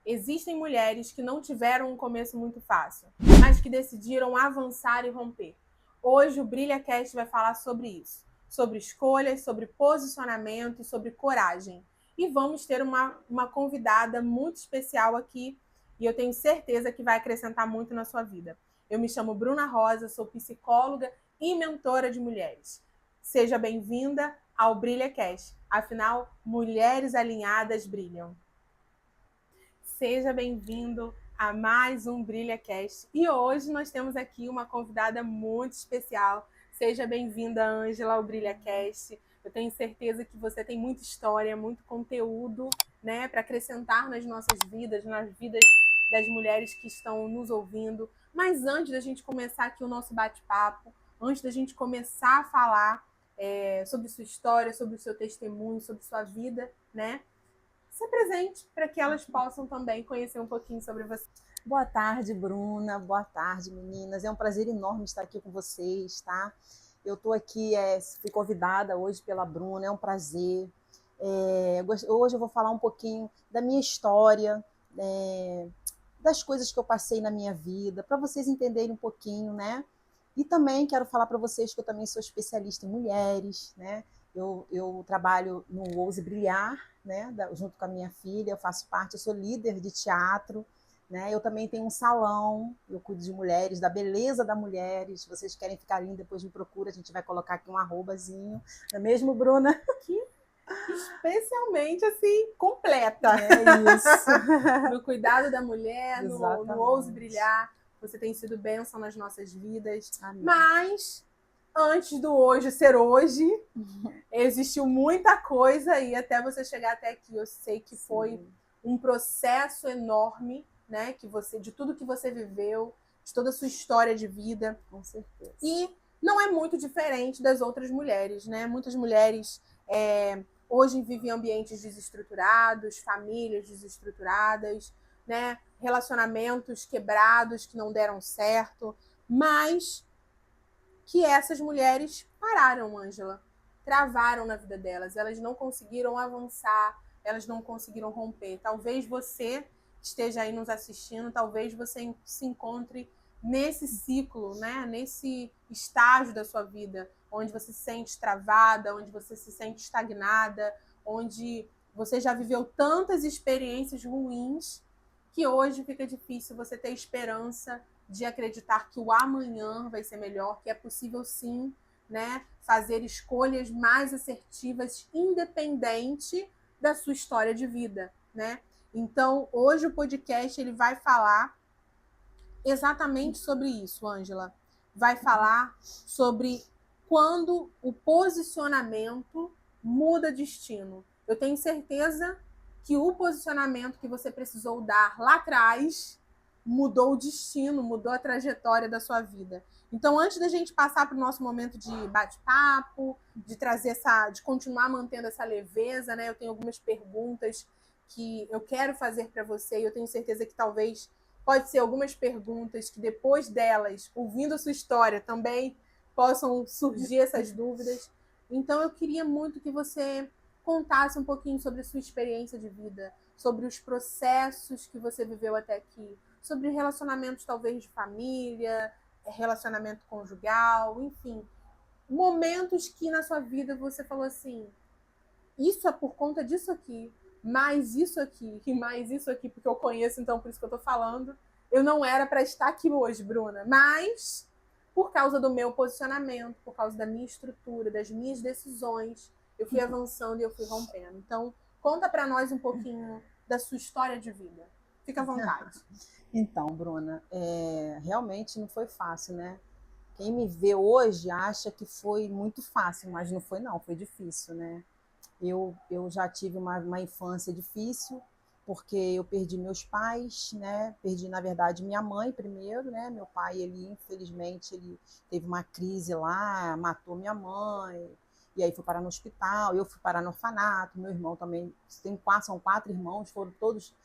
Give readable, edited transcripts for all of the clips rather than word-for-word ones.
Existem mulheres que não tiveram um começo muito fácil, mas que decidiram avançar e romper. Hoje o BrilhaCast vai falar sobre isso, sobre escolhas, sobre posicionamento e sobre coragem. E vamos ter uma convidada muito especial aqui e eu tenho certeza que vai acrescentar muito na sua vida. Eu me chamo Bruna Rosa, sou psicóloga e mentora de mulheres. Seja bem-vinda ao BrilhaCast. Afinal, mulheres alinhadas brilham. Seja bem-vindo a mais um BrilhaCast. E hoje nós temos aqui uma convidada muito especial. Seja bem-vinda, Ângela, ao BrilhaCast. Eu tenho certeza que você tem muita história, muito conteúdo, né, para acrescentar nas nossas vidas, nas vidas das mulheres que estão nos ouvindo. Mas antes da gente começar aqui o nosso bate-papo, antes da gente começar a falar sobre sua história, sobre o seu testemunho, sobre sua vida, né? Se presente para que elas possam também conhecer um pouquinho sobre você. Boa tarde, Bruna. Boa tarde, meninas. É um prazer enorme estar aqui com vocês, tá? Eu estou aqui, fui convidada hoje pela Bruna, é um prazer. Hoje eu vou falar um pouquinho da minha história, das coisas que eu passei na minha vida, para vocês entenderem um pouquinho, né? E também quero falar para vocês que eu também sou especialista em mulheres, né? Eu trabalho no Ouse Brilhar, né? Junto com a minha filha, eu faço parte, eu sou líder de teatro, né? Eu também tenho um salão, eu cuido de mulheres, da beleza da mulheres. Se vocês querem ficar linda, depois me procura, a gente vai colocar aqui um arrobazinho. Não é mesmo, Bruna? Que especialmente assim, completa. É isso. No cuidado da mulher, no Ouse Exatamente. Brilhar. Você tem sido bênção nas nossas vidas. Amém. Mas, antes do hoje ser hoje, existiu muita coisa e até você chegar até aqui. Eu sei que foi um processo enorme, né? De tudo que você viveu, de toda a sua história de vida. Com certeza. E não é muito diferente das outras mulheres, né? Muitas mulheres hoje vivem em ambientes desestruturados, famílias desestruturadas, né? Relacionamentos quebrados que não deram certo, mas que essas mulheres pararam, Ângela, travaram na vida delas, elas não conseguiram avançar, elas não conseguiram romper. Talvez você esteja aí nos assistindo, talvez você se encontre nesse ciclo, né? Nesse estágio da sua vida, onde você se sente travada, onde você se sente estagnada, onde você já viveu tantas experiências ruins que hoje fica difícil você ter esperança de acreditar que o amanhã vai ser melhor, que é possível sim, né, fazer escolhas mais assertivas, independente da sua história de vida, né? Então, hoje o podcast ele vai falar exatamente sobre isso, Ângela. Vai falar sobre quando o posicionamento muda destino. Eu tenho certeza que o posicionamento que você precisou dar lá atrás mudou o destino, mudou a trajetória da sua vida. Então, antes da gente passar para o nosso momento de bate-papo, de continuar mantendo essa leveza, né? Eu tenho algumas perguntas que eu quero fazer para você e eu tenho certeza que talvez pode ser algumas perguntas que depois delas, ouvindo a sua história, também possam surgir essas dúvidas. Então, eu queria muito que você contasse um pouquinho sobre a sua experiência de vida, sobre os processos que você viveu até aqui, sobre relacionamentos talvez de família, relacionamento conjugal, enfim, momentos que na sua vida você falou assim, isso é por conta disso aqui, mais isso aqui, e mais isso aqui, porque eu conheço, então por isso que eu tô falando. Eu não era para estar aqui hoje, Bruna, mas por causa do meu posicionamento, por causa da minha estrutura, das minhas decisões, eu fui avançando e eu fui rompendo. Então, conta para nós um pouquinho da sua história de vida. Fica à vontade. Então, Bruna, realmente não foi fácil, né? Quem me vê hoje acha que foi muito fácil, mas não foi não, foi difícil, né? Eu já tive uma infância difícil, porque eu perdi meus pais, né? Perdi, na verdade, minha mãe primeiro, né? Meu pai, infelizmente, ele teve uma crise lá, matou minha mãe, e aí foi parar no hospital, eu fui parar no orfanato, meu irmão também, são 4 irmãos, foram todos,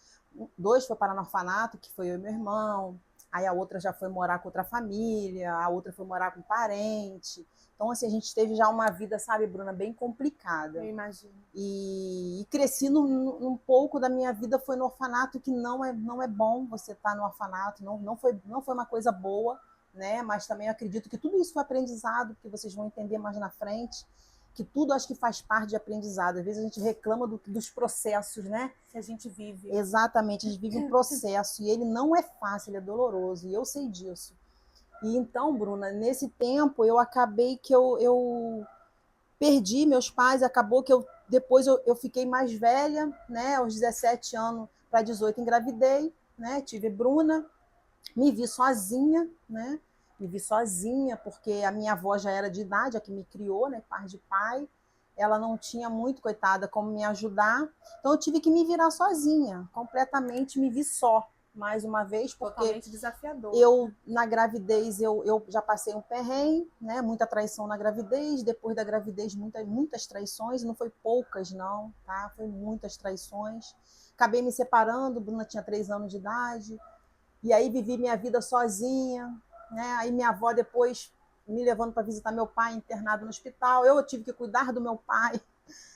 2 foi parar no orfanato, que foi eu e meu irmão, Aí a outra já foi morar com outra família, a outra foi morar com parente. Então, assim, a gente teve já uma vida, sabe, Bruna, bem complicada. Eu imagino. E cresci um pouco da minha vida foi no orfanato, que não é bom você estar no orfanato, não foi uma coisa boa, né? Mas também acredito que tudo isso foi aprendizado, que vocês vão entender mais na frente, que tudo acho que faz parte de aprendizado. Às vezes a gente reclama dos processos, né? Que a gente vive. Exatamente, a gente vive um processo e ele não é fácil, ele é doloroso, e eu sei disso. E então, Bruna, nesse tempo eu acabei que eu perdi meus pais, acabou que depois eu fiquei mais velha, né? Aos 17 anos para 18 engravidei, né? Tive Bruna, me vi sozinha, né? Me vi sozinha porque a minha avó já era de idade, a que me criou, né? Par de pai. Ela não tinha muito, coitada, como me ajudar. Então eu tive que me virar sozinha, completamente me vi só, mais uma vez, porque totalmente desafiador. eu, na gravidez, eu já passei um perrengue, né? Muita traição na gravidez, depois da gravidez, muitas traições, não foi poucas, não, tá? Foi muitas traições. Acabei me separando, Bruna tinha 3 anos de idade, e aí vivi minha vida sozinha, né? Aí minha avó depois me levando para visitar meu pai internado no hospital, eu tive que cuidar do meu pai.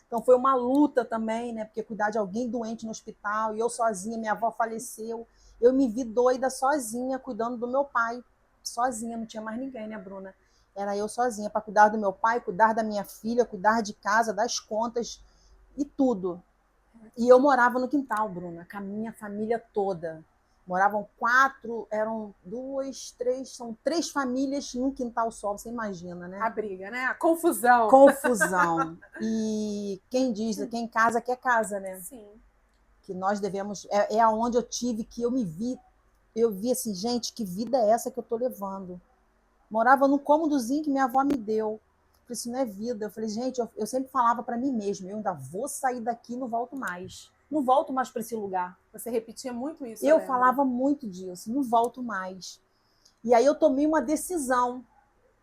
Então foi uma luta também, né? Porque cuidar de alguém doente no hospital, e eu sozinha, minha avó faleceu. Eu me vi doida sozinha, cuidando do meu pai. Sozinha, não tinha mais ninguém, né, Bruna? Era eu sozinha para cuidar do meu pai, cuidar da minha filha, cuidar de casa, das contas e tudo. E eu morava no quintal, Bruna, com a minha família toda. Moravam 4, eram 2, 3, são 3 famílias num quintal só, você imagina, né? A briga, né? A confusão. Confusão. E quem diz, quem casa quer casa, né? Sim. Que nós devemos, é aonde eu tive que eu vi assim, gente, que vida é essa que eu tô levando? Morava num cômodozinho que minha avó me deu. Eu falei, isso não é vida. Eu falei, gente, eu sempre falava para mim mesma, eu ainda vou sair daqui e não volto mais. Não volto mais para esse lugar. Você repetia muito isso, Eu falava muito disso, não volto mais. E aí eu tomei uma decisão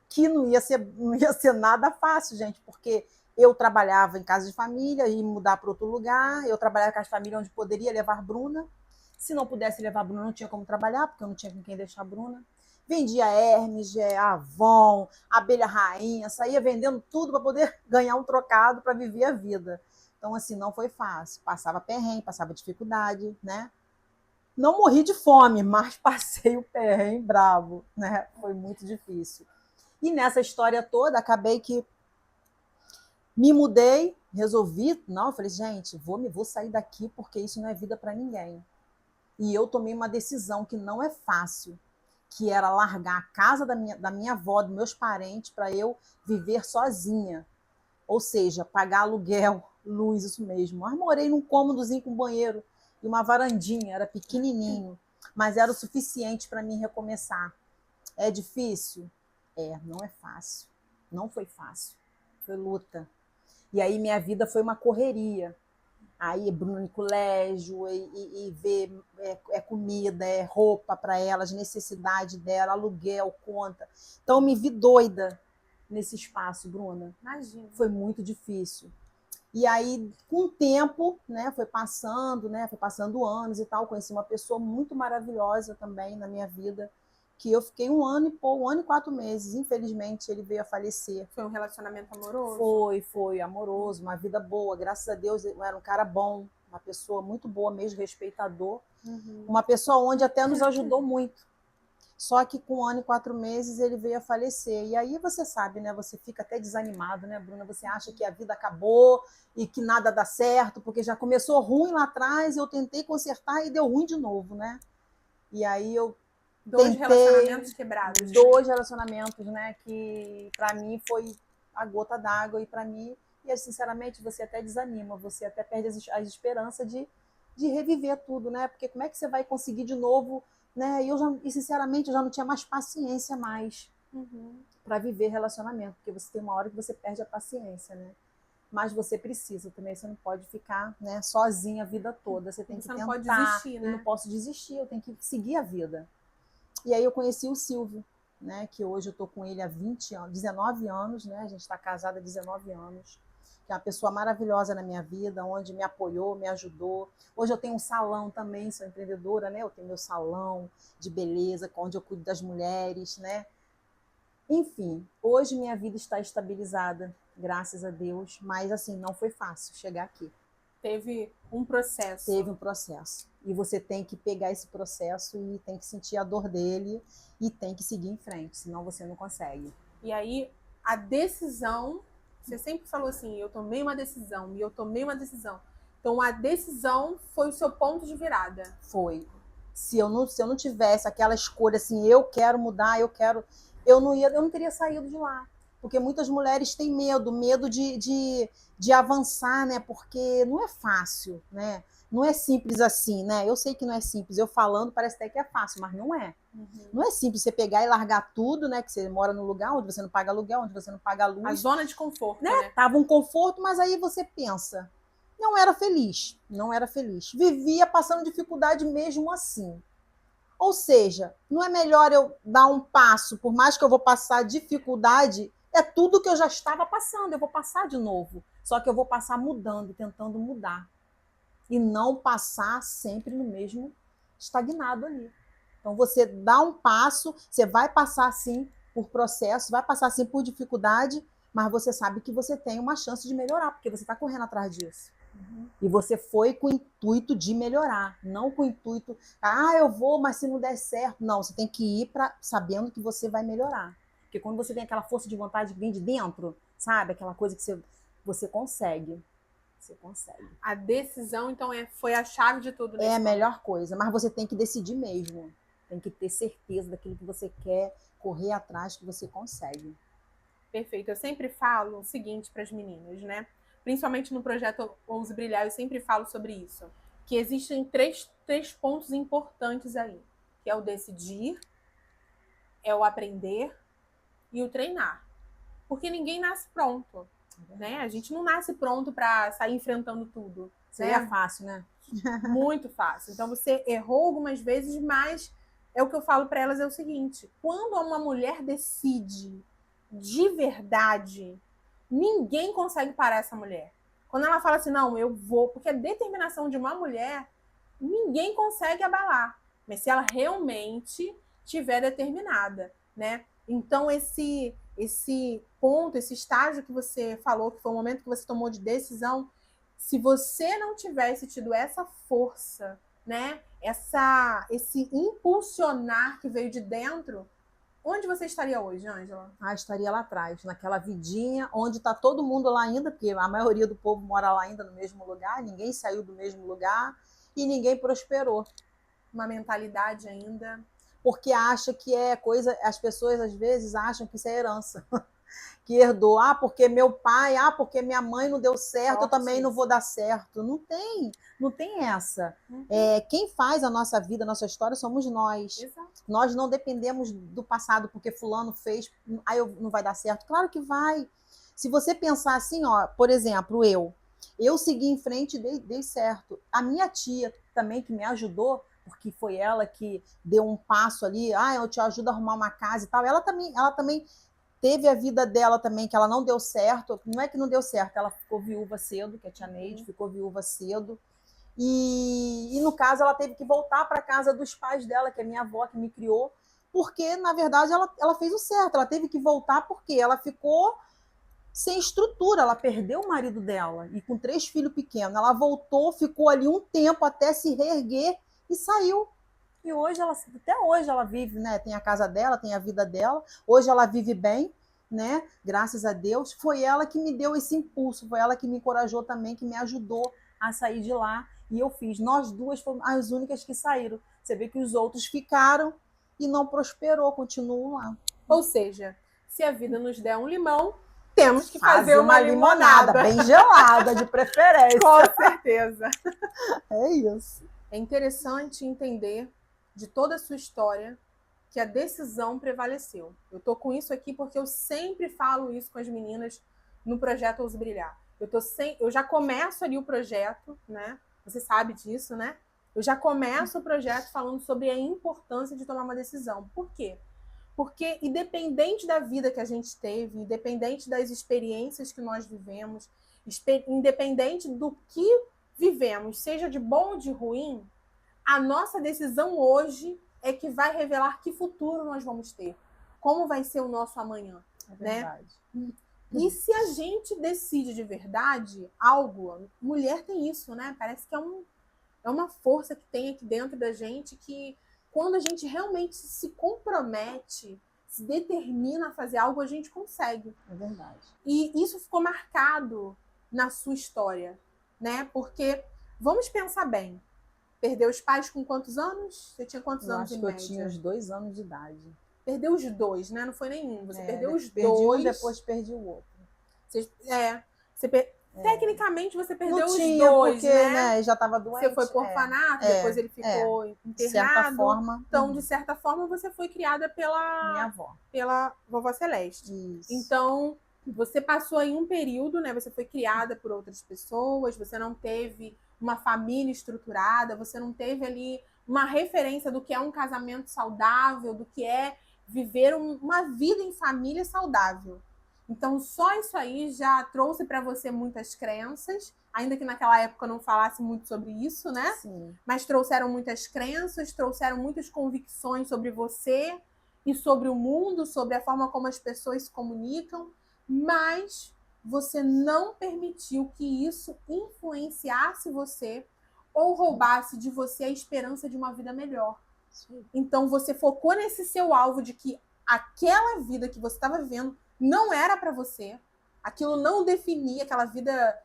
que não ia ser nada fácil, gente, porque eu trabalhava em casa de família, ia mudar para outro lugar, eu trabalhava com as famílias onde poderia levar Bruna. Se não pudesse levar Bruna, não tinha como trabalhar, porque eu não tinha com quem deixar Bruna. Vendia Hermes, Avon, abelha rainha, saía vendendo tudo para poder ganhar um trocado para viver a vida. Então, assim, não foi fácil. Passava perrengue, passava dificuldade, né? Não morri de fome, mas passei o perrengue bravo, né? Foi muito difícil. E nessa história toda, acabei que me mudei, resolvi, não, eu falei, gente, vou sair daqui porque isso não é vida para ninguém. E eu tomei uma decisão que não é fácil, que era largar a casa da minha avó, dos meus parentes, para eu viver sozinha. Ou seja, pagar aluguel, luz, isso mesmo. Mas morei num cômodozinho com banheiro e uma varandinha, era pequenininho, mas era o suficiente para mim recomeçar. É difícil? Não é fácil. Não foi fácil. Foi luta. E aí minha vida foi uma correria. Aí Bruno no colégio, e ver comida, roupa para elas, necessidade dela, aluguel, conta. Então eu me vi doida nesse espaço, Bruna. Imagina. Foi muito difícil. E aí, com o tempo, né, foi passando anos e tal, conheci uma pessoa muito maravilhosa também na minha vida, que eu fiquei 1 ano e 4 meses. Infelizmente, ele veio a falecer. Foi um relacionamento amoroso? Foi amoroso, uma vida boa. Graças a Deus, ele era um cara bom, uma pessoa muito boa mesmo, respeitador. Uma pessoa onde até nos ajudou muito. Só que com 1 ano e 4 meses ele veio a falecer. E aí você sabe, né? Você fica até desanimado, né, Bruna? Você acha que a vida acabou e que nada dá certo, porque já começou ruim lá atrás, eu tentei consertar e deu ruim de novo, né? E aí eu Dois relacionamentos quebrados. 2 relacionamentos, né? Que para mim foi a gota d'água e para mim, e sinceramente, você até desanima, você até perde as esperanças de reviver tudo, né? Porque como é que você vai conseguir de novo, né? E sinceramente, eu já não tinha mais paciência mais para viver relacionamento, porque você tem uma hora que você perde a paciência, né? Mas você precisa também, você não pode ficar, né, sozinha a vida toda, você tem que tentar. Não pode desistir, né? Eu não posso desistir, eu tenho que seguir a vida. E aí eu conheci o Silvio, né, que hoje eu tô com ele há 19 anos, né? A gente está casada há 19 anos. que é uma pessoa maravilhosa na minha vida, onde me apoiou, me ajudou. Hoje eu tenho um salão também, sou empreendedora, né? Eu tenho meu salão de beleza, onde eu cuido das mulheres, né? Enfim, hoje minha vida está estabilizada, graças a Deus, mas assim, não foi fácil chegar aqui. Teve um processo. Teve um processo. E você tem que pegar esse processo e tem que sentir a dor dele e tem que seguir em frente, senão você não consegue. E aí, a decisão, você sempre falou assim, eu tomei uma decisão, e eu tomei uma decisão. Então, a decisão foi o seu ponto de virada. Foi. Se eu não tivesse aquela escolha assim, eu quero mudar, eu não teria saído de lá. Porque muitas mulheres têm medo de avançar, né? Porque não é fácil, né? Não é simples assim, né? Eu sei que não é simples. Eu falando parece até que é fácil, mas não é. Não é simples você pegar e largar tudo, né? Que você mora num lugar onde você não paga aluguel, onde você não paga luz. A zona de conforto, né? Tava um conforto, mas aí você pensa, não era feliz. Vivia passando dificuldade mesmo assim. Ou seja, não é melhor eu dar um passo, por mais que eu vou passar dificuldade, é tudo que eu já estava passando, eu vou passar de novo. Só que eu vou passar mudando, tentando mudar. E não passar sempre no mesmo estagnado ali. Então você dá um passo, você vai passar sim por processo, vai passar sim por dificuldade, mas você sabe que você tem uma chance de melhorar, porque você está correndo atrás disso. E você foi com o intuito de melhorar, não com o intuito, eu vou, mas se não der certo. Não, você tem que ir sabendo que você vai melhorar. Porque quando você tem aquela força de vontade que vem de dentro, sabe? Aquela coisa que você consegue. Você consegue. A decisão, então, foi a chave de tudo. É a melhor coisa, mas você tem que decidir mesmo. Tem que ter certeza daquilo que você quer, correr atrás que você consegue. Perfeito. Eu sempre falo o seguinte para as meninas, né? Principalmente no projeto Ouse Brilhar, eu sempre falo sobre isso. Que existem três pontos importantes aí. Que é o decidir, é o aprender e o treinar. Porque ninguém nasce pronto. Né? A gente não nasce pronto para sair enfrentando tudo. Seria fácil, né? Muito fácil. Então você errou algumas vezes, mas é o que eu falo para elas é o seguinte: quando uma mulher decide de verdade, ninguém consegue parar essa mulher. Quando ela fala assim, não, eu vou, porque a determinação de uma mulher, ninguém consegue abalar. Mas se ela realmente estiver determinada, né? Então esse ponto, esse estágio que você falou, que foi o momento que você tomou de decisão, se você não tivesse tido essa força, né? Esse impulsionar que veio de dentro, onde você estaria hoje, Ângela? Estaria lá atrás, naquela vidinha, onde está todo mundo lá ainda, porque a maioria do povo mora lá ainda no mesmo lugar, ninguém saiu do mesmo lugar e ninguém prosperou. Uma mentalidade ainda... Porque acha que é coisa... As pessoas, às vezes, acham que isso é herança. Que herdou, porque meu pai, porque minha mãe não deu certo, eu também não vou dar certo. Não tem essa. Quem faz a nossa vida, a nossa história, somos nós. Exato. Nós não dependemos do passado, porque fulano fez, não vai dar certo. Claro que vai. Se você pensar assim, por exemplo, eu segui em frente e dei certo. A minha tia também, que me ajudou, porque foi ela que deu um passo ali, eu te ajudo a arrumar uma casa e tal, ela também teve a vida dela também, que ela não deu certo. Não é que não deu certo, ela ficou viúva cedo, que é a tia Neide, ficou viúva cedo. E no caso, ela teve que voltar para a casa dos pais dela, que é minha avó, que me criou, porque, na verdade, ela fez o certo. Ela teve que voltar porque ela ficou sem estrutura, ela perdeu o marido dela, e com 3 filhos pequenos. Ela voltou, ficou ali um tempo até se reerguer e saiu. E hoje até hoje ela vive, né? Tem a casa dela, tem a vida dela. Hoje ela vive bem, né? Graças a Deus. Foi ela que me deu esse impulso, foi ela que me encorajou também, que me ajudou a sair de lá. E eu fiz. Nós duas fomos as únicas que saíram. Você vê que os outros ficaram e não prosperou, continuam lá. Ou seja, se a vida nos der um limão, temos que fazer uma limonada. Bem gelada, de preferência. Com certeza. É isso. É interessante entender de toda a sua história que a decisão prevaleceu. Eu tô com isso aqui porque eu sempre falo isso com as meninas no projeto Ouse Brilhar. Eu já começo ali o projeto, né? Você sabe disso, né? Eu já começo o projeto falando sobre a importância de tomar uma decisão. Por quê? Porque independente da vida que a gente teve, independente das experiências que nós vivemos, Independente do que vivemos, seja de bom ou de ruim, a nossa decisão hoje é que vai revelar que futuro nós vamos ter, como vai ser o nosso amanhã, É verdade. né? E se a gente decide de verdade algo, mulher tem isso, né? Parece que é uma força que tem aqui dentro da gente que, quando a gente realmente se compromete, se determina a fazer algo, a gente consegue. É verdade. E isso ficou marcado na sua história, né? Porque, vamos pensar bem, perdeu os pais com quantos anos? Você tinha quantos anos em média? Eu acho que eu tinha uns 2 anos de idade. Perdeu os dois, né? Não foi nenhum. Você perdeu os perdi dois. Um, depois perdi o outro. Tecnicamente, você perdeu não os tinha, dois, porque, né? Já estava doente. Você foi por orfanato, depois ele ficou internado. De certa forma. Então, de certa forma, você foi criada pela minha avó. Pela vovó Celeste. Isso. Então, você passou aí um período, né? Você foi criada por outras pessoas, você não teve uma família estruturada, você não teve ali uma referência do que é um casamento saudável, do que é viver uma vida em família saudável. Então, só isso aí já trouxe para você muitas crenças, ainda que naquela época não falasse muito sobre isso, né? Sim. Mas trouxeram muitas crenças, trouxeram muitas convicções sobre você e sobre o mundo, sobre a forma como as pessoas se comunicam, mas você não permitiu que isso influenciasse você ou roubasse de você a esperança de uma vida melhor. Sim. Então, você focou nesse seu alvo de que aquela vida que você estava vivendo não era para você, aquilo não definia aquela vida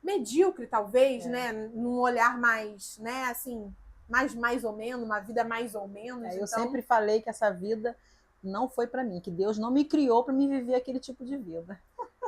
medíocre, talvez, né? Num olhar mais, né, assim, mais ou menos, uma vida mais ou menos. Eu sempre falei que essa vida não foi para mim, que Deus não me criou para me viver aquele tipo de vida.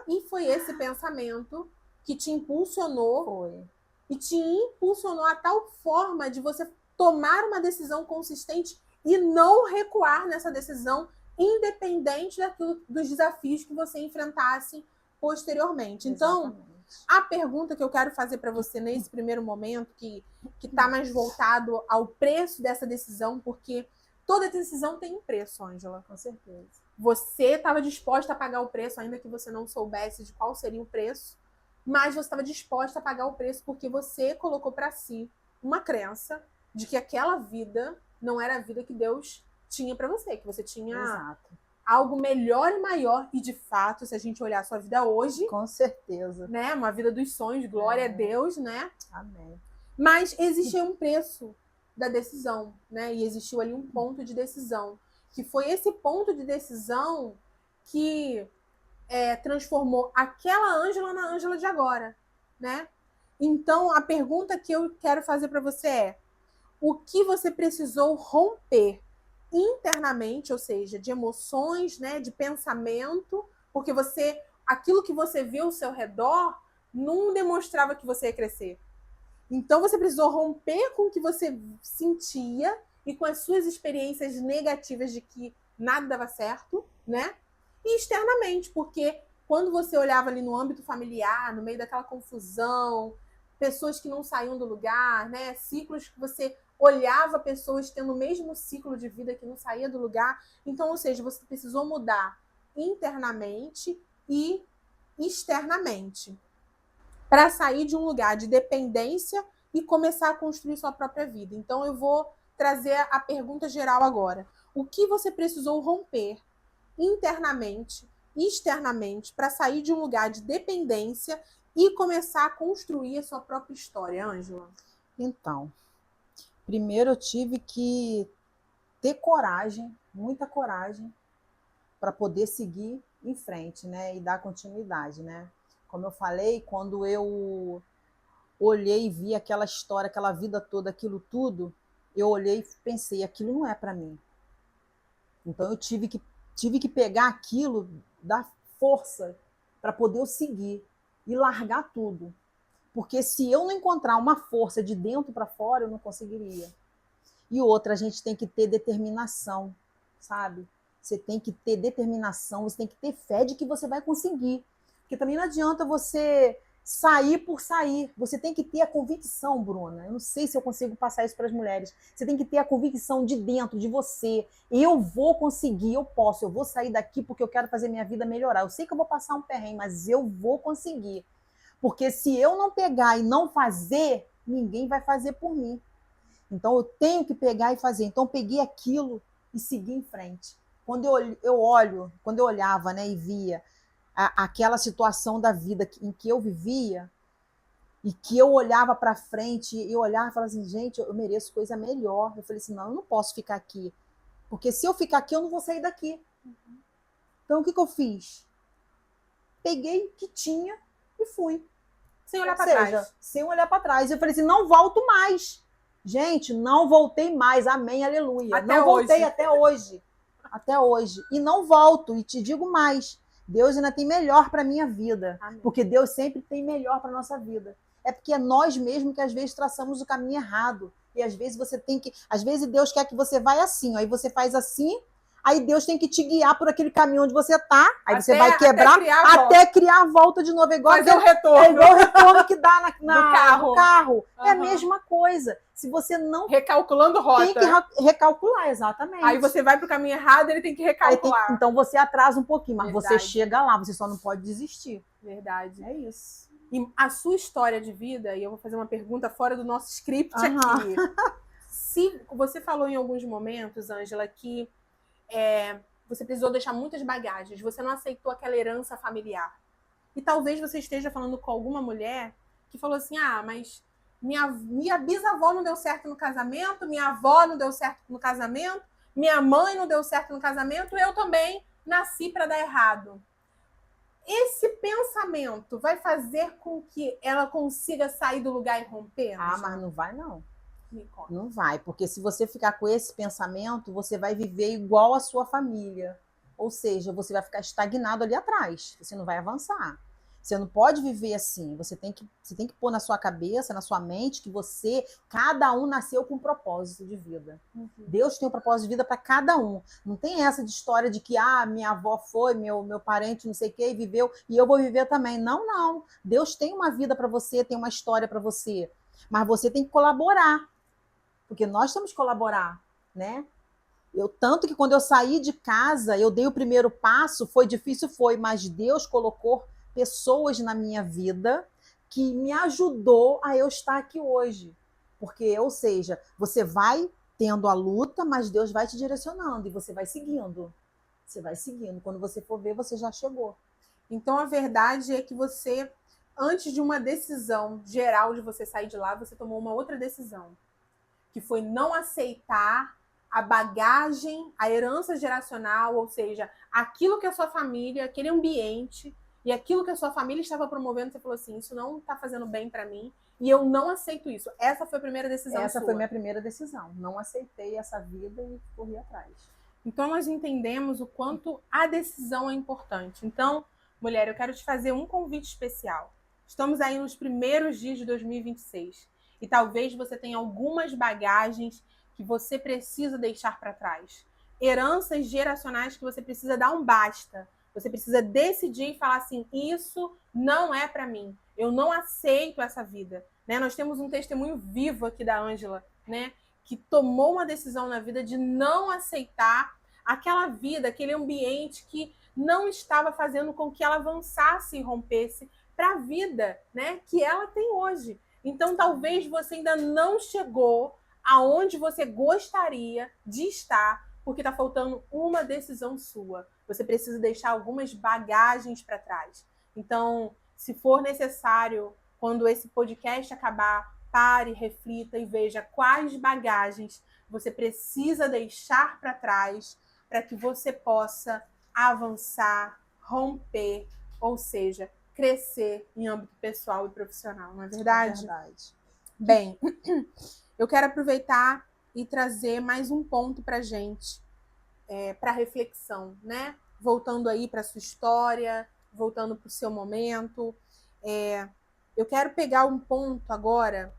E foi esse pensamento que te impulsionou. Foi. E te impulsionou a tal forma de você tomar uma decisão consistente e não recuar nessa decisão, independente dos desafios que você enfrentasse posteriormente. Exatamente. Então, a pergunta que eu quero fazer para você nesse primeiro momento, que está mais voltado ao preço dessa decisão, porque toda decisão tem um preço, Ângela. Com certeza. Você estava disposta a pagar o preço, ainda que você não soubesse de qual seria o preço, mas você estava disposta a pagar o preço porque você colocou para si uma crença de que aquela vida não era a vida que Deus tinha para você, que você tinha Exato. algo melhor e maior. E, de fato, se a gente olhar a sua vida hoje... Com certeza. Né? Uma vida dos sonhos, glória a Deus, né? Amém. Mas existiu um preço da decisão, né? E existiu ali um ponto de decisão. Que foi esse ponto de decisão que transformou aquela Ângela na Ângela de agora, né? Então, a pergunta que eu quero fazer para você é: o que você precisou romper internamente, ou seja, de emoções, né, de pensamento, porque aquilo que você viu ao seu redor não demonstrava que você ia crescer. Então você precisou romper com o que você sentia e com as suas experiências negativas de que nada dava certo, né? E externamente, porque quando você olhava ali no âmbito familiar, no meio daquela confusão, pessoas que não saíam do lugar, né? Ciclos que você olhava pessoas tendo o mesmo ciclo de vida que não saía do lugar. Então, ou seja, você precisou mudar internamente e externamente para sair de um lugar de dependência e começar a construir sua própria vida. Então, eu vou trazer a pergunta geral agora. O que você precisou romper internamente e externamente para sair de um lugar de dependência e começar a construir a sua própria história, Ângela? Então, primeiro eu tive que ter coragem, muita coragem, para poder seguir em frente, né? E dar continuidade, né? Como eu falei, quando eu olhei e vi aquela história, aquela vida toda, aquilo tudo, eu olhei e pensei, aquilo não é para mim. Então eu tive que pegar aquilo, dar força para poder eu seguir e largar tudo. Porque se eu não encontrar uma força de dentro para fora, eu não conseguiria. E outra, a gente tem que ter determinação, sabe? Você tem que ter determinação, você tem que ter fé de que você vai conseguir. Porque também não adianta você sair por sair. Você tem que ter a convicção, Bruna. Eu não sei se eu consigo passar isso para as mulheres. Você tem que ter a convicção de dentro, de você. Eu vou conseguir, eu posso, eu vou sair daqui porque eu quero fazer minha vida melhorar. Eu sei que eu vou passar um perrengue, mas eu vou conseguir. Porque se eu não pegar e não fazer, ninguém vai fazer por mim. Então eu tenho que pegar e fazer. Então eu peguei aquilo e segui em frente. Quando quando eu olhava, né, e via aquela situação da vida em que eu vivia, e que eu olhava para frente, eu olhava e falava assim, gente, eu mereço coisa melhor. Eu falei assim, não, eu não posso ficar aqui. Porque se eu ficar aqui, eu não vou sair daqui. Então o que eu fiz? Peguei o que tinha e fui. Sem olhar para trás. Sem olhar para trás. Eu falei assim, não volto mais. Gente, não voltei mais. Amém, aleluia. Até não voltei hoje. até hoje. Até hoje. E não volto. E te digo mais. Deus ainda tem melhor para minha vida. Amém. Porque Deus sempre tem melhor para nossa vida. É porque é nós mesmos que às vezes traçamos o caminho errado. E às vezes você tem que... Às vezes Deus quer que você vá assim. Ó, aí você faz assim... Aí Deus tem que te guiar por aquele caminho onde você tá. Aí você vai quebrar até criar a volta de novo. É igual fazer o retorno. É igual o retorno que dá no carro. Uhum. É a mesma coisa. Se você não... Recalculando rota. Tem que recalcular, exatamente. Aí você vai pro caminho errado, ele tem que recalcular. Então você atrasa um pouquinho, mas Verdade. você chega lá. Você só não pode desistir. Verdade. É isso. E a sua história de vida, e eu vou fazer uma pergunta fora do nosso script aqui. Se você falou em alguns momentos, Ângela, que você precisou deixar muitas bagagens, você não aceitou aquela herança familiar. E talvez você esteja falando com alguma mulher que falou assim, mas minha bisavó não deu certo no casamento, minha avó não deu certo no casamento, minha mãe não deu certo no casamento, eu também nasci para dar errado. Esse pensamento vai fazer com que ela consiga sair do lugar e romper? Mas não vai, não. Me conta. Não vai, porque se você ficar com esse pensamento, você vai viver igual a sua família. Ou seja, você vai ficar estagnado ali atrás. Você não vai avançar. Você não pode viver assim. Você tem que pôr na sua cabeça, na sua mente, que cada um nasceu com um propósito de vida. Uhum. Deus tem um propósito de vida para cada um. Não tem essa de história de que minha avó foi, meu parente não sei o que, e viveu, e eu vou viver também. Não, não. Deus tem uma vida para você, tem uma história para você. Mas você tem que colaborar. Porque nós temos que colaborar, né? Tanto que quando eu saí de casa, eu dei o primeiro passo, foi difícil, mas Deus colocou pessoas na minha vida que me ajudou a eu estar aqui hoje. Porque, ou seja, você vai tendo a luta, mas Deus vai te direcionando e você vai seguindo. Você vai seguindo. Quando você for ver, você já chegou. Então, a verdade é que você, antes de uma decisão geral de você sair de lá, você tomou uma outra decisão, que foi não aceitar a bagagem, a herança geracional, ou seja, aquilo que a sua família, aquele ambiente e aquilo que a sua família estava promovendo, você falou assim, isso não está fazendo bem para mim e eu não aceito isso. Essa foi a primeira decisão Essa sua. foi minha primeira decisão. Não aceitei essa vida e corri atrás. Então, nós entendemos o quanto a decisão é importante. Então, mulher, eu quero te fazer um convite especial. Estamos aí nos primeiros dias de 2026. E talvez você tenha algumas bagagens que você precisa deixar para trás. Heranças geracionais que você precisa dar um basta. Você precisa decidir e falar assim, isso não é para mim. Eu não aceito essa vida. Né? Nós temos um testemunho vivo aqui da Ângela, né? Que tomou uma decisão na vida de não aceitar aquela vida, aquele ambiente que não estava fazendo com que ela avançasse e rompesse para a vida, né? Que ela tem hoje. Então, talvez você ainda não chegou aonde você gostaria de estar, porque está faltando uma decisão sua. Você precisa deixar algumas bagagens para trás. Então, se for necessário, quando esse podcast acabar, pare, reflita e veja quais bagagens você precisa deixar para trás para que você possa avançar, romper, ou seja, crescer em âmbito pessoal e profissional, não é verdade? É verdade. Bem, eu quero aproveitar e trazer mais um ponto para a gente, para reflexão, né? Voltando aí para a sua história, voltando para o seu momento. Eu quero pegar um ponto agora,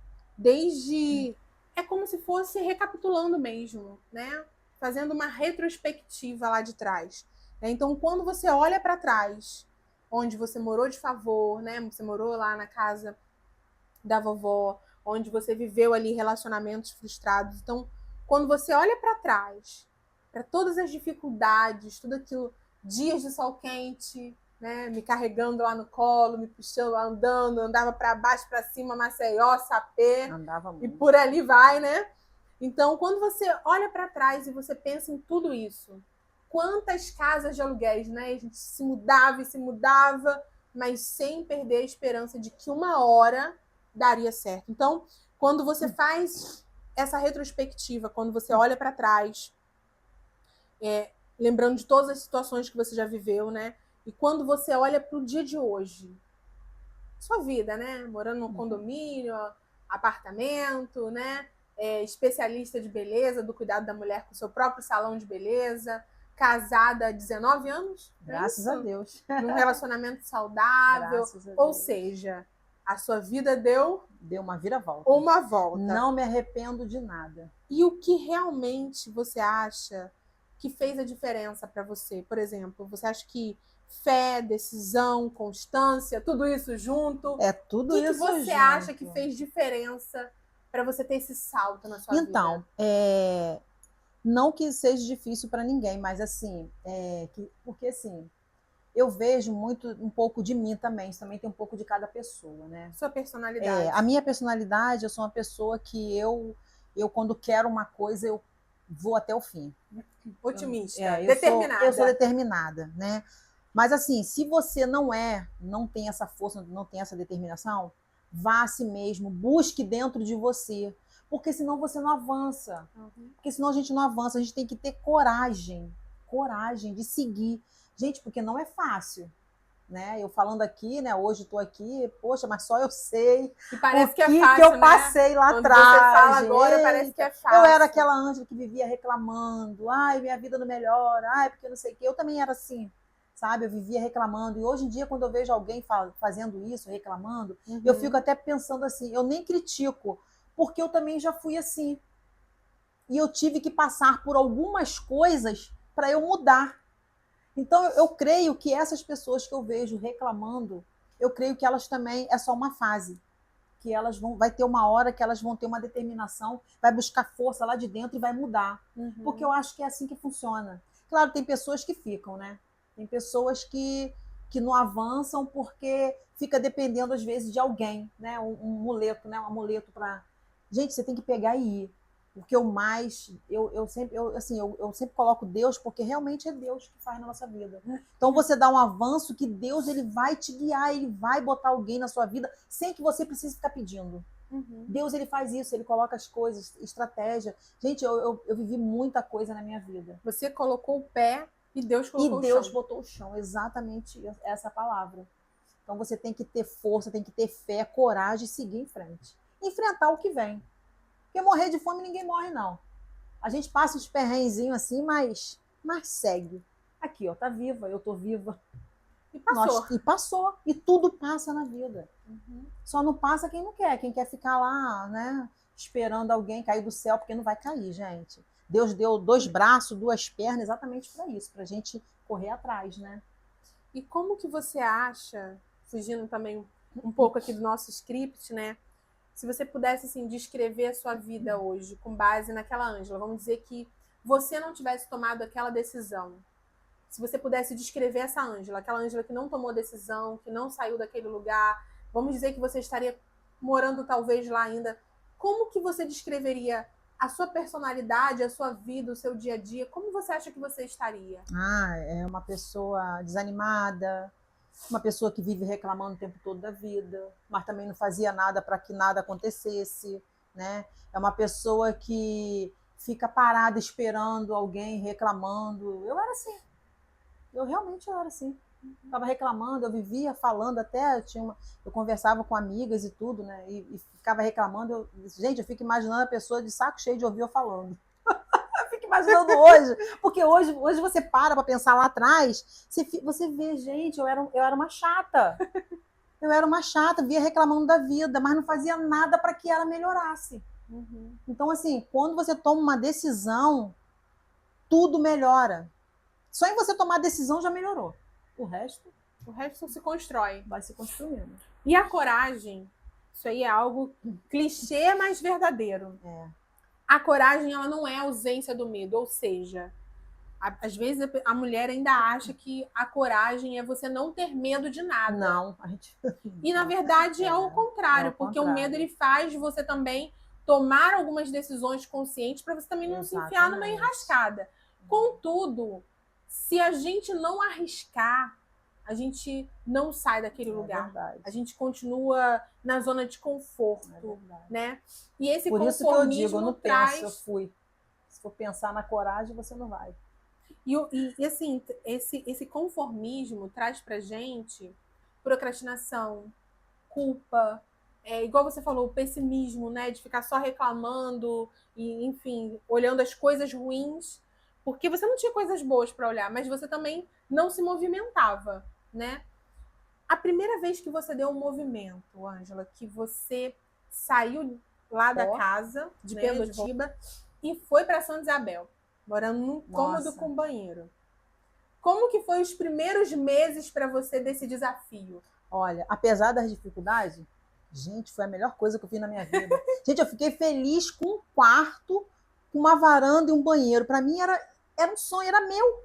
é como se fosse recapitulando mesmo, né? Fazendo uma retrospectiva lá de trás. Então, quando você olha para trás, onde você morou de favor, né? Você morou lá na casa da vovó, onde você viveu ali relacionamentos frustrados. Então, quando você olha para trás, para todas as dificuldades, tudo aquilo, dias de sol quente, né? Me carregando lá no colo, me puxando, andando, andava para baixo, para cima, Maceió, Sapé, Andava e muito. por ali vai, né? Então, quando você olha para trás e você pensa em tudo isso, quantas casas de aluguéis, né? A gente se mudava e se mudava, mas sem perder a esperança de que uma hora daria certo. Então, quando você faz essa retrospectiva, quando você olha para trás, lembrando de todas as situações que você já viveu, né? E quando você olha para o dia de hoje, sua vida, né? Morando num condomínio, apartamento, né? Especialista de beleza, do cuidado da mulher com seu próprio salão de beleza, casada há 19 anos, não é Graças a isso? Deus. Num relacionamento saudável. Graças a Ou Deus. seja, a sua vida deu Deu uma viravolta. uma volta. Não me arrependo de nada. E o que realmente você acha que fez a diferença para você? Por exemplo, você acha que fé, decisão, constância, tudo isso junto? É tudo O que isso você junto. acha que fez diferença para você ter esse salto na sua vida? Então, não que seja difícil para ninguém, mas assim, porque assim, eu vejo muito um pouco de mim também. Isso também tem um pouco de cada pessoa, né? Sua personalidade. A minha personalidade, eu sou uma pessoa que eu quando quero uma coisa, eu vou até o fim. Otimista, determinada. Eu sou determinada, né? Mas assim, se você não tem essa força, não tem essa determinação, vá a si mesmo, busque dentro de você, porque senão você não avança. Porque senão a gente não avança, a gente tem que ter coragem de seguir. Gente, porque não é fácil. Né? Eu falando aqui, né? Hoje estou aqui, poxa, mas só eu sei e parece o que é fácil, eu passei lá quando atrás. Você fala agora, parece que é fácil. Eu era aquela Ângela que vivia reclamando, ai, minha vida não melhora, ai, porque não sei o quê. Eu também era assim, sabe? Eu vivia reclamando. E hoje em dia, quando eu vejo alguém fazendo isso, reclamando, eu fico até pensando assim, eu nem critico, porque eu também já fui assim. E eu tive que passar por algumas coisas para eu mudar. Então, eu creio que essas pessoas que eu vejo reclamando, eu creio que elas também é só uma fase. Que elas vai ter uma hora que elas vão ter uma determinação, vai buscar força lá de dentro e vai mudar. Porque eu acho que é assim que funciona. Claro, tem pessoas que ficam, né? Tem pessoas que não avançam porque fica dependendo, às vezes, de alguém, né? Um muleto, né? Um amuleto para. Gente, você tem que pegar e ir. Porque o mais, eu sempre coloco Deus, porque realmente é Deus que faz na nossa vida. Então você dá um avanço que Deus ele vai te guiar, ele vai botar alguém na sua vida sem que você precise ficar pedindo. Deus ele faz isso, ele coloca as coisas, estratégia. Gente, eu vivi muita coisa na minha vida. Você colocou o pé e Deus colocou o chão. E Deus botou o chão, exatamente essa palavra. Então você tem que ter força, tem que ter fé, coragem e seguir em frente. Enfrentar o que vem. Porque morrer de fome ninguém morre, não. A gente passa uns perrenzinhos assim, mas segue. Aqui, ó, tá viva, eu tô viva. E passou. E passou. E tudo passa na vida. Só não passa quem não quer. Quem quer ficar lá, né, esperando alguém cair do céu, porque não vai cair, gente. Deus deu 2 braços, 2 pernas exatamente para isso, pra gente correr atrás, né? E como que você acha, fugindo também um pouco aqui do nosso script, né? Se você pudesse, assim, descrever a sua vida hoje com base naquela Ângela, vamos dizer que você não tivesse tomado aquela decisão. Se você pudesse descrever essa Ângela, aquela Ângela que não tomou decisão, que não saiu daquele lugar, vamos dizer que você estaria morando talvez lá ainda, como que você descreveria a sua personalidade, a sua vida, o seu dia a dia? Como você acha que você estaria? É uma pessoa desanimada, uma pessoa que vive reclamando o tempo todo da vida, mas também não fazia nada para que nada acontecesse, né? É uma pessoa que fica parada esperando alguém, reclamando. Eu era assim. Eu realmente era assim. Estava reclamando, eu vivia falando até, eu conversava com amigas e tudo, né? E ficava reclamando. Gente, eu fico imaginando a pessoa de saco cheio de ouvir eu falando. Eu fico imaginando hoje, porque hoje você para pensar lá atrás, você vê, gente, eu era uma chata. Eu era uma chata, via reclamando da vida, mas não fazia nada para que ela melhorasse. Então, assim, quando você toma uma decisão, tudo melhora. Só em você tomar a decisão já melhorou. O resto se constrói. Vai se construindo. E a coragem, isso aí é algo clichê, mas verdadeiro. A coragem, ela não é a ausência do medo, ou seja, Às vezes a mulher ainda acha que a coragem é você não ter medo de nada. Não, a gente... E na verdade é o contrário, porque o medo ele faz você também tomar algumas decisões conscientes para você também não se enfiar numa enrascada. Contudo, se a gente não arriscar, a gente não sai daquele lugar. Verdade. A gente continua na zona de conforto, né? E esse Por isso que eu digo, eu não traz... penso, eu fui. Se for pensar na coragem, você não vai. E assim, esse conformismo traz pra gente procrastinação, culpa, igual você falou, o pessimismo, né? De ficar só reclamando e, enfim, olhando as coisas ruins, porque você não tinha coisas boas para olhar, mas você também não se movimentava, né? A primeira vez que você deu um movimento, Ângela, que você saiu lá da casa de Pendotiba e foi para Santa Isabel, morando num cômodo com banheiro. Como que foi os primeiros meses para você desse desafio? Olha, apesar das dificuldades, gente, foi a melhor coisa que eu fiz na minha vida. Gente, eu fiquei feliz com um quarto, com uma varanda e um banheiro. Para mim era um sonho, era meu.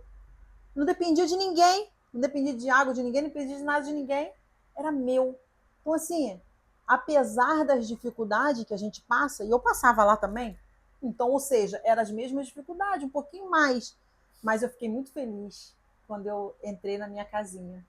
Não dependia de ninguém, não dependia de água de ninguém, não dependia de nada de ninguém. Era meu. Então, assim, apesar das dificuldades que a gente passa, e eu passava lá também, então, ou seja, eram as mesmas dificuldades, um pouquinho mais. Mas eu fiquei muito feliz quando eu entrei na minha casinha,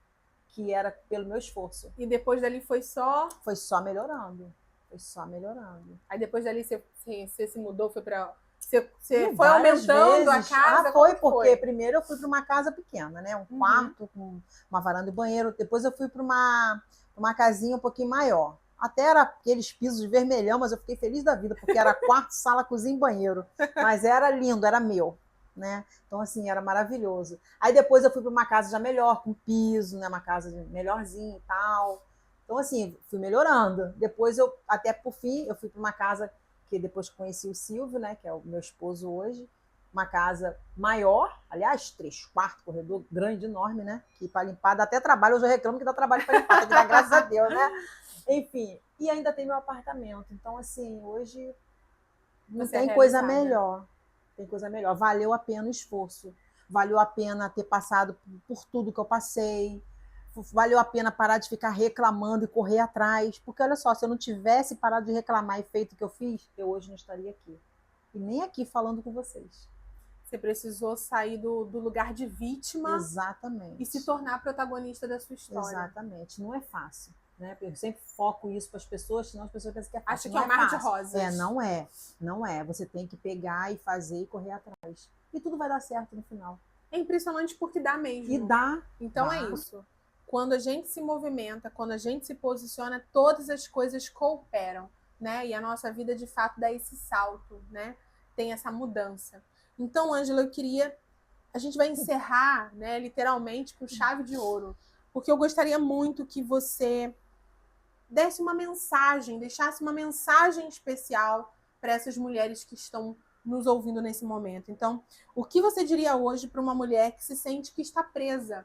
que era pelo meu esforço. E depois dali foi só... Foi só melhorando. Foi só melhorando. Aí depois dali você se mudou, foi para... Você foi aumentando vezes. A casa? Foi porque primeiro eu fui para uma casa pequena, né? Um quarto com uma varanda e banheiro. Depois eu fui para uma casinha um pouquinho maior. Até era aqueles pisos de vermelhão, mas eu fiquei feliz da vida, porque era quarto, sala, cozinha e banheiro. Mas era lindo, era meu, né? Então, assim, era maravilhoso. Aí depois eu fui para uma casa já melhor, com piso, né? Uma casa melhorzinha e tal. Então, assim, fui melhorando. Depois até por fim, eu fui para uma casa que depois conheci o Silvio, né, que é o meu esposo hoje, uma casa maior, aliás, 3 quartos, corredor grande, enorme, né, que para limpar dá até trabalho, eu já reclamo que dá trabalho para limpar, tem que dar graças a Deus, né, enfim, e ainda tem meu apartamento, então assim, hoje não tem coisa melhor, valeu a pena o esforço, valeu a pena ter passado por tudo que eu passei, valeu a pena parar de ficar reclamando e correr atrás, porque olha só, se eu não tivesse parado de reclamar e feito o que eu fiz, eu hoje não estaria aqui. E nem aqui falando com vocês. Você precisou sair do lugar de vítima. Exatamente. E se tornar protagonista da sua história. Exatamente. Não é fácil, né? Eu sempre foco isso para as pessoas, senão as pessoas pensam que é fácil. Acho que é um mar de rosas. Não é. Não é. Você tem que pegar e fazer e correr atrás. E tudo vai dar certo no final. É impressionante porque dá mesmo. E dá. Então é isso. Quando a gente se movimenta, quando a gente se posiciona, todas as coisas cooperam, né? E a nossa vida, de fato, dá esse salto, né? Tem essa mudança. Então, Ângela, eu queria... A gente vai encerrar, né, literalmente, com chave de ouro. Porque eu gostaria muito que você desse uma mensagem, deixasse uma mensagem especial para essas mulheres que estão nos ouvindo nesse momento. Então, o que você diria hoje para uma mulher que se sente que está presa?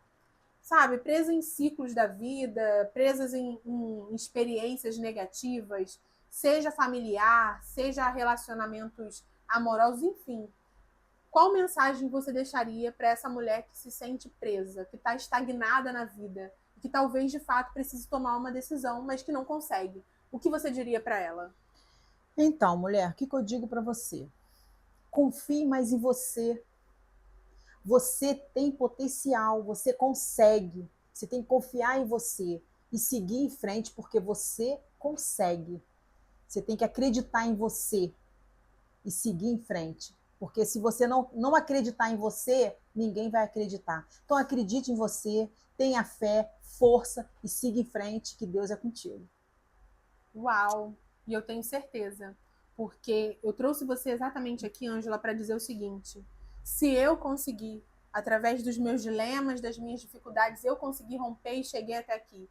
Sabe, presa em ciclos da vida, presas em experiências negativas, seja familiar, seja relacionamentos amorosos, enfim. Qual mensagem você deixaria para essa mulher que se sente presa, que está estagnada na vida, que talvez de fato precise tomar uma decisão, mas que não consegue? O que você diria para ela? Então, mulher, o que eu digo para você? Confie mais em você. Você tem potencial, você consegue. Você tem que confiar em você e seguir em frente, porque você consegue. Você tem que acreditar em você e seguir em frente. Porque se você não acreditar em você, ninguém vai acreditar. Então acredite em você, tenha fé, força e siga em frente, que Deus é contigo. Uau! E eu tenho certeza. Porque eu trouxe você exatamente aqui, Ângela, para dizer o seguinte: se eu conseguir, através dos meus dilemas, das minhas dificuldades, eu consegui romper e cheguei até aqui.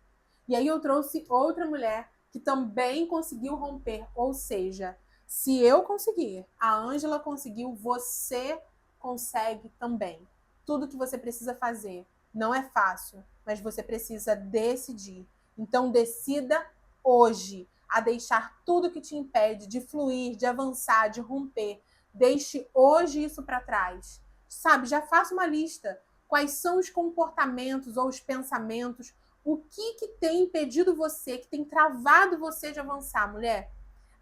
E aí eu trouxe outra mulher que também conseguiu romper. Ou seja, se eu conseguir, a Ângela conseguiu, você consegue também. Tudo que você precisa fazer não é fácil, mas você precisa decidir. Então decida hoje a deixar tudo que te impede de fluir, de avançar, de romper. Deixe hoje isso para trás. sabe, já faça uma lista. Quais são os comportamentos ou os pensamentos, o que tem impedido você, que tem travado você de avançar, mulher?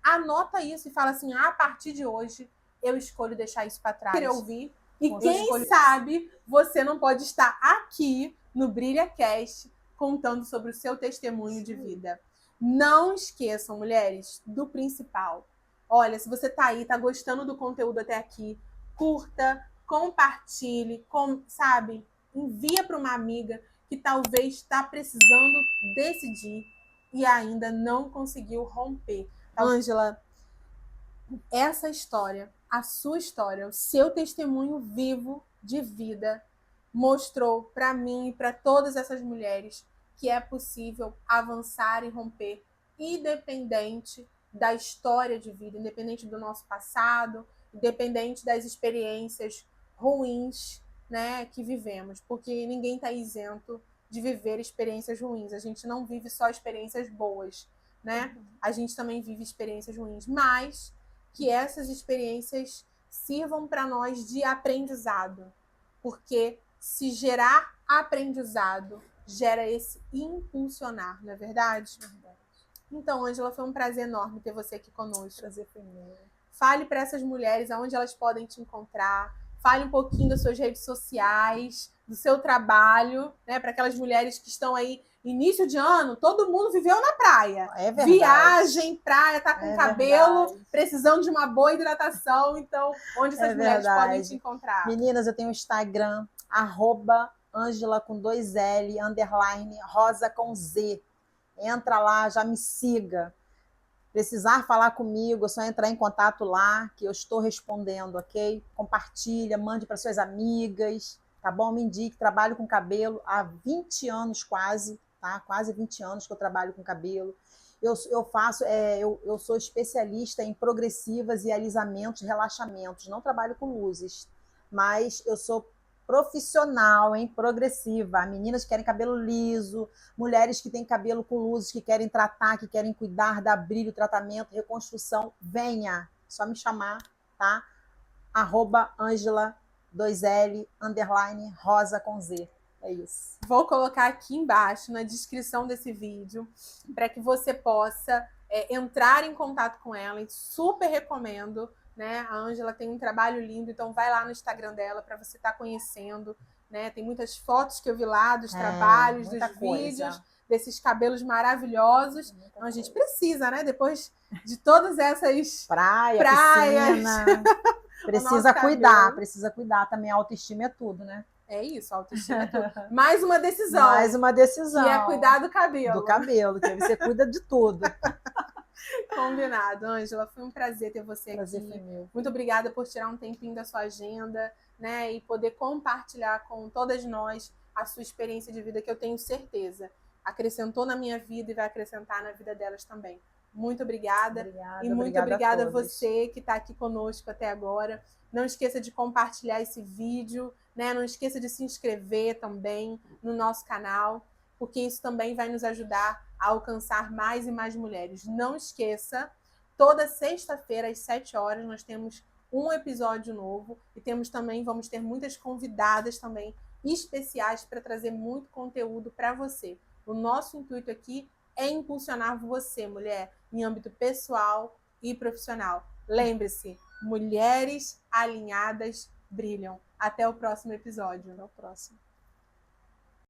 Anota isso e fala assim, a partir de hoje, eu escolho deixar isso para trás. Querer ouvir. E quem sabe você não pode estar aqui no BrilhaCast contando sobre o seu testemunho de vida. Não esqueçam, mulheres, do principal. Olha, se você tá aí, tá gostando do conteúdo até aqui, curta, compartilhe, sabe? Envia para uma amiga que talvez está precisando decidir e ainda não conseguiu romper. Ângela, essa história, a sua história, o seu testemunho vivo de vida mostrou para mim e para todas essas mulheres que é possível avançar e romper, independente da história de vida, independente do nosso passado, independente das experiências ruins, né, que vivemos, porque ninguém está isento de viver experiências ruins. A gente não vive só experiências boas, né? A gente também vive experiências ruins, mas que essas experiências sirvam para nós de aprendizado, porque se gerar aprendizado, gera esse impulsionar, não é verdade? Verdade. Então, Ângela, foi um prazer enorme ter você aqui conosco. Prazer foi meu. Fale para essas mulheres aonde elas podem te encontrar. Fale um pouquinho das suas redes sociais, do seu trabalho, né? Para aquelas mulheres que estão aí, início de ano, todo mundo viveu na praia. É verdade. Viagem, praia, tá com cabelo, precisando de uma boa hidratação. Então, onde essas mulheres podem te encontrar? Meninas, eu tenho o Instagram, @Ângela com 2L, _ Rosa com Z. Entra lá, já me siga. Precisar falar comigo, é só entrar em contato lá, que eu estou respondendo, ok? Compartilha, mande para suas amigas, tá bom? Me indique, trabalho com cabelo há 20 anos quase, tá? Quase 20 anos que eu trabalho com cabelo. Eu sou especialista em progressivas e alisamentos, relaxamentos. Não trabalho com luzes, mas eu sou profissional em progressiva. Meninas que querem cabelo liso, mulheres que têm cabelo com luzes, que querem tratar, que querem cuidar, dar brilho, tratamento, reconstrução, venha. Só me chamar, tá? @Ângela 2L _ Rosa com Z. É isso. Vou colocar aqui embaixo na descrição desse vídeo para que você possa entrar em contato com ela. E super recomendo, né? A Ângela tem um trabalho lindo, então vai lá no Instagram dela para você estar conhecendo, né? Tem muitas fotos que eu vi lá dos trabalhos, dos vídeos, desses cabelos maravilhosos. Então a gente precisa, né? Depois de todas essas praias, piscina, precisa cuidar também. A autoestima é tudo, né? É isso, autoestima é tudo. Mais uma decisão. Mais uma decisão. Que é cuidar do cabelo. Do cabelo, que aí você cuida de tudo. Combinado, Ângela. Foi um prazer ter você aqui. Prazer foi meu. Muito obrigada por tirar um tempinho da sua agenda, né? E poder compartilhar com todas nós a sua experiência de vida, que eu tenho certeza acrescentou na minha vida e vai acrescentar na vida delas também. Muito obrigada. E muito obrigada a você que está aqui conosco até agora. Não esqueça de compartilhar esse vídeo, né? Não esqueça de se inscrever também no nosso canal, porque isso também vai nos ajudar a alcançar mais e mais mulheres. Não esqueça, toda sexta-feira às 7 horas nós temos um episódio novo e vamos ter muitas convidadas também especiais para trazer muito conteúdo para você. O nosso intuito aqui é impulsionar você, mulher, em âmbito pessoal e profissional. Lembre-se, mulheres alinhadas brilham. Até o próximo episódio. Até o próximo.